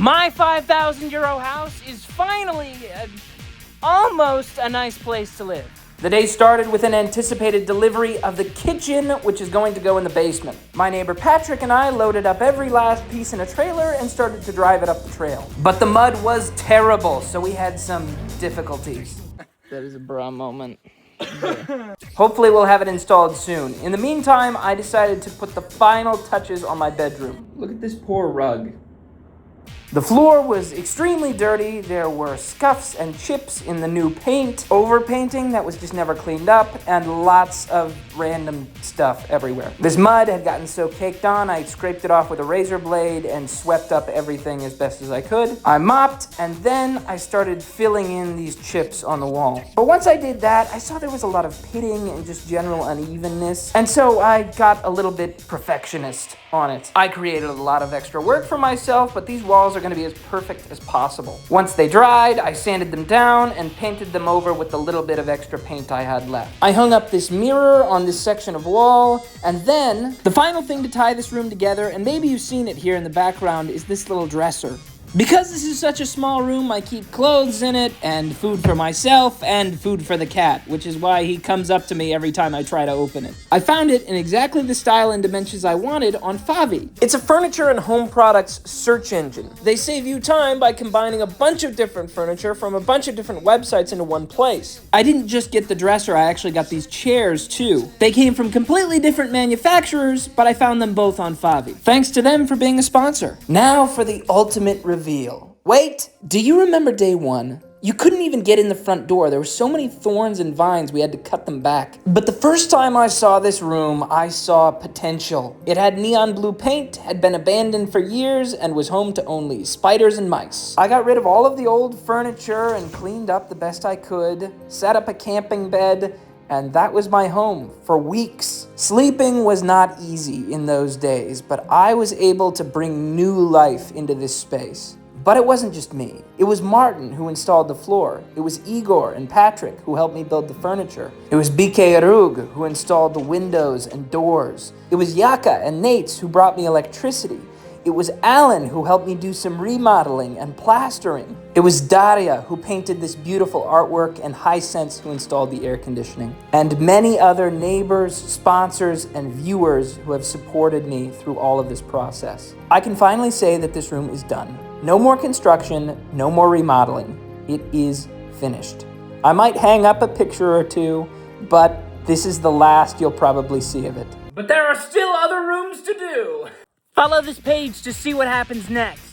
My 5,000 euro house is finally almost a nice place to live. The day started with an anticipated delivery of the kitchen, which is going to go in the basement. My neighbor Patrick and I loaded up every last piece in a trailer and started to drive it up the trail. But the mud was terrible, so we had some difficulties. That is a bra moment. Hopefully we'll have it installed soon. In the meantime, I decided to put the final touches on my bedroom. Look at this poor rug. The floor was extremely dirty. There were scuffs and chips in the new paint, overpainting that was just never cleaned up, and lots of random stuff everywhere. This mud had gotten so caked on, I scraped it off with a razor blade and swept up everything as best as I could. I mopped, and then I started filling in these chips on the wall. But once I did that, I saw there was a lot of pitting and just general unevenness, and so I got a little bit perfectionist on it. I created a lot of extra work for myself, but these walls are going to be as perfect as possible. Once they dried, I sanded them down and painted them over with the little bit of extra paint I had left. I hung up this mirror on this section of wall, and then the final thing to tie this room together, and maybe you've seen it here in the background, is this little dresser. Because this is such a small room, I keep clothes in it, and food for myself, and food for the cat, which is why he comes up to me every time I try to open it. I found it in exactly the style and dimensions I wanted on Favi. It's a furniture and home products search engine. They save you time by combining a bunch of different furniture from a bunch of different websites into one place. I didn't just get the dresser, I actually got these chairs too. They came from completely different manufacturers, but I found them both on Favi. Thanks to them for being a sponsor. Now for the ultimate reveal. Wait, do you remember day one? You couldn't even get in the front door. There were so many thorns and vines, we had to cut them back. But the first time I saw this room, I saw potential. It had neon blue paint, had been abandoned for years, and was home to only spiders and mice. I got rid of all of the old furniture and cleaned up the best I could, set up a camping bed, and that was my home for weeks. Sleeping was not easy in those days, but I was able to bring new life into this space. But it wasn't just me. It was Martin who installed the floor. It was Igor and Patrick who helped me build the furniture. It was BK Arug who installed the windows and doors. It was Yaka and Nates who brought me electricity. It was Alan who helped me do some remodeling and plastering. It was Daria who painted this beautiful artwork, and Hisense who installed the air conditioning. And many other neighbors, sponsors, and viewers who have supported me through all of this process. I can finally say that this room is done. No more construction, no more remodeling. It is finished. I might hang up a picture or two, but this is the last you'll probably see of it. But there are still other rooms to do! Follow this page to see what happens next.